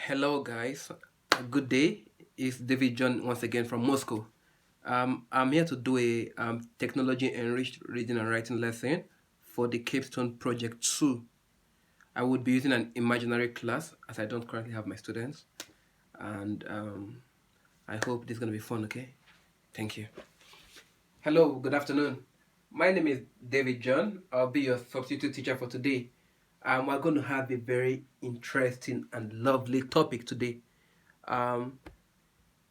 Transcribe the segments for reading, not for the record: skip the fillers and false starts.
Hello, guys. Good day. It's David John once again from Moscow. I'm here to do a technology enriched reading and writing lesson for the Capstone Project 2. I would be using an imaginary class as I don't currently have my students, and I hope this is going to be fun, okay? Thank you. Hello, good afternoon. My name is David John. I'll be your substitute teacher for today. We're going to have a very interesting and lovely topic today. Um,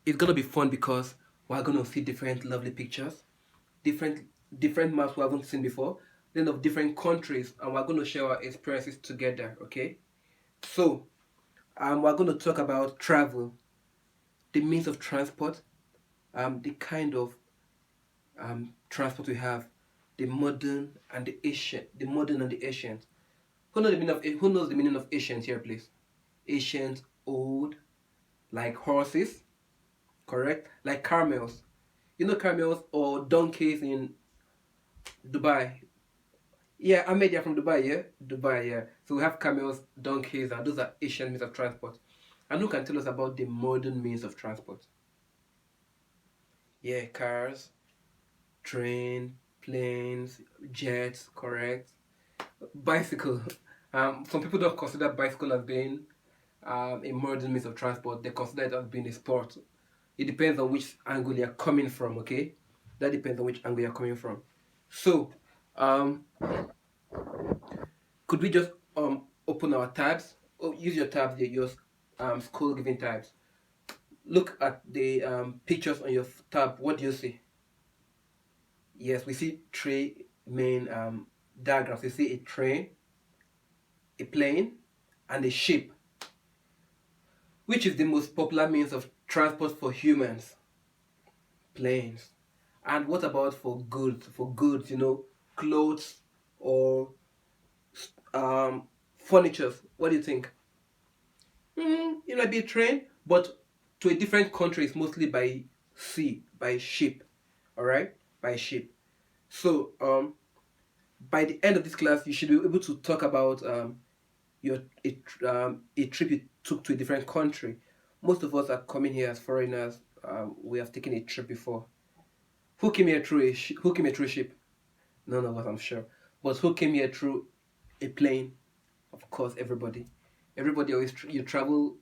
it's gonna be fun because we're gonna see different lovely pictures, different different maps we haven't seen before, then of different countries, and we're gonna share our experiences together. Okay, so we're gonna talk about travel, the means of transport, the kind of transport we have, the modern and the ancient, the modern and the ancient. Who knows the meaning of ancient here, please? Ancient, old, like horses, correct? Like camels. You know camels or donkeys in Dubai. Yeah, Ahmed, you're from Dubai, yeah? Dubai, yeah. So we have camels, donkeys, and those are Asian means of transport. And who can tell us about the modern means of transport? Yeah, cars, train, planes, jets, correct. Bicycle. Some people don't consider bicycle as being a modern means of transport. They consider it as being a sport. It depends on which angle you're coming from, okay? That depends on which angle you're coming from. So, um, could we just open our tabs? Oh, use your tabs, your school giving tabs. Look at the pictures on your tab. What do you see? Yes, we see three main diagrams. We see a train, a plane, and a ship. Which is the most popular means of transport for humans? Planes. And what about for goods? For goods, clothes or furniture. What do you think? It might be a train, but to a different country, it's mostly by sea, by ship. All right, by ship. So, by the end of this class, you should be able to talk about a trip you took to a different country. Most of us are coming here as foreigners. We have taken a trip before. Who came here through who came here through a ship? None of us, I'm sure. But who came here through a plane? Of course, everybody. Everybody always you travel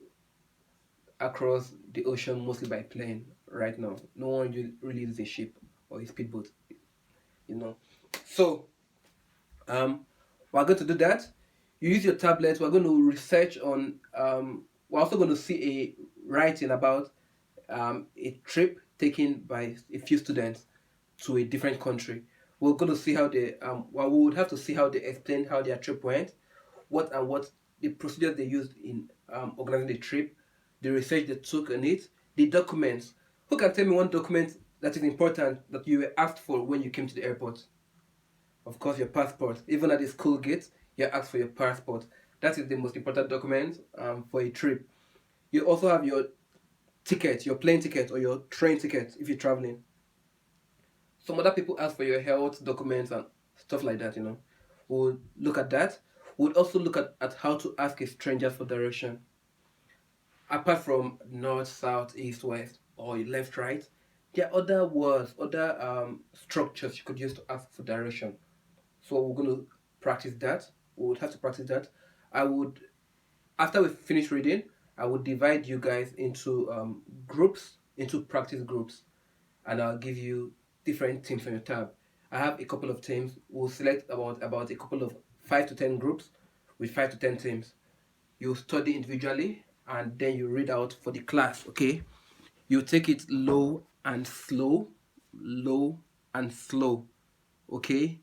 across the ocean mostly by plane right now. No one really uses a ship or a speedboat, you know. So we're going to do that. You use your tablet. We're going to research on. We're also going to see a writing about a trip taken by a few students to a different country. We're going to see how they. Well, we would have to see how they explain how their trip went, what the procedure they used in organizing the trip, the research they took on it, the documents. Who can tell me one document that is important that you were asked for when you came to the airport? Of course, your passport. Even at the school gate, you're asked for your passport. That is the most important document for a trip. You also have your ticket, your plane ticket or your train ticket if you're traveling. Some other people ask for your health documents and stuff like that. We'll look at that. We'll also look at how to ask a stranger for direction. Apart from north, south, east, west, or left, right, there are other words, other structures you could use to ask for direction. So we're going to practice that. We would have to practice that. I would, after we finish reading, I would divide you guys into groups, into practice groups, and I'll give you different teams on your tab. I have a couple of teams. We'll select about a couple of 5 to 10 groups with 5 to 10 teams. You study individually and then you read out for the class. Okay, you take it low and slow. Okay,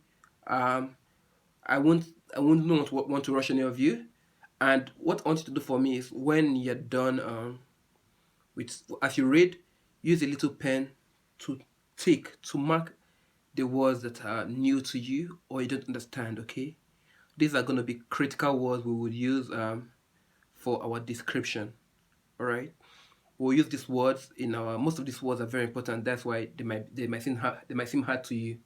um, I won't not want to rush any of you. And what I want you to do for me is when you're done with as you read, use a little pen to to mark the words that are new to you or you don't understand. Okay, these are going to be critical words we would use for our description. All right, we'll use these words in our. Most of these words are very important. That's why they might seem hard to you.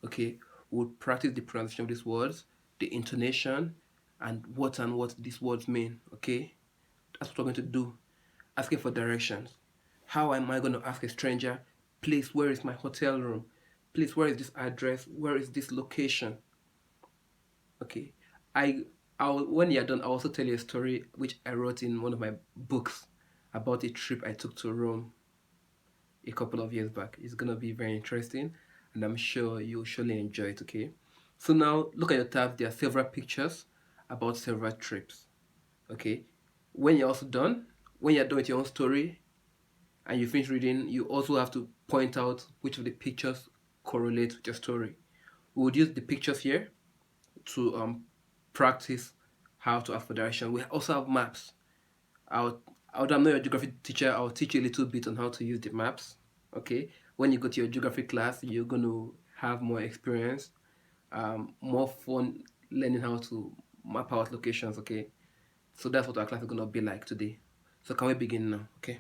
Okay, we'll practice the pronunciation of these words, the intonation, and what these words mean. Okay, That's what we're going to do. Asking for directions. How am I going to ask a stranger, please, where is my hotel room? Please, where is this address? Where is this location? Okay. I when you're done, I'll also tell you a story which I wrote in one of my books about a trip I took to Rome a couple of years back. It's gonna be very interesting, and I'm sure you'll surely enjoy it. Okay. So now look at your tab. There are several pictures about several trips. Okay. When you're also done, when you're done with your own story and you finish reading, you also have to point out which of the pictures correlate with your story. We would use the pictures here to practice how to ask for direction. We also have maps. I'll, I'm not your geography teacher. I'll teach you a little bit on how to use the maps. Okay. When you go to your geography class, you're going to have more experience, more fun learning how to map out locations. Okay. So that's what our class is going to be like today. So can we begin now? Okay.